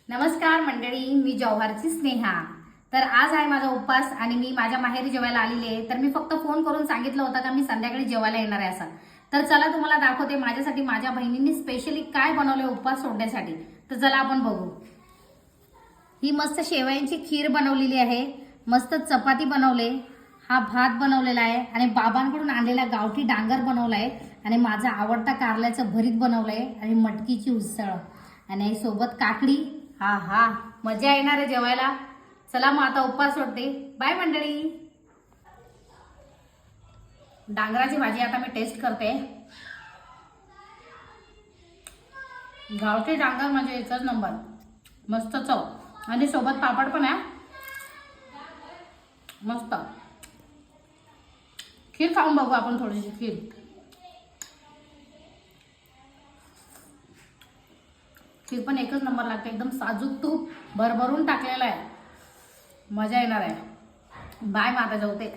नमस्कार मंडळी, मी जौहरची स्नेहा। तर आज आहे माझा उपवास आणि मी माझ्या माहेरी जेवायला आलेली आहे। तर मी फक्त फोन करून सांगितलं होतं का मी संध्याकाळी जेवायला येणार आहे असं। तर चला तुम्हाला दाखवते माझ्यासाठी माझ्या बहिणींनी स्पेशली काय बनवले उपवास सोडण्यासाठी। तर चला आपण बघू। ही मस्त शेवयांची खीर बनवलेली आहे, मस्त चपाती बनवले, हा भात बनवलेला आहे आणि बाबांकडून आणलेला गावठी डांगर बनवलाय आणि माझा आवडता कारल्याचं भरीत बनवलंय आणि मटकीची उसळ आणि सोबत काकडी। हा हा, मजा येणार आहे जेवायला। चला मग आता उपवास सोडते। बाय मंडळी। डांगराची भाजी आता मी टेस्ट करते। गावठी डांगर म्हणजे एकच नंबर, मस्त चव आणि सोबत पापड पण आहे मस्त। खीर खाऊन बघू आपण, थोडीशी खीर। खीर पण एकच नंबर लागते, एकदम साजूक तूप भरभरून टाकलेलं आहे, मजा येणार आहे। बाय, माता जेवते।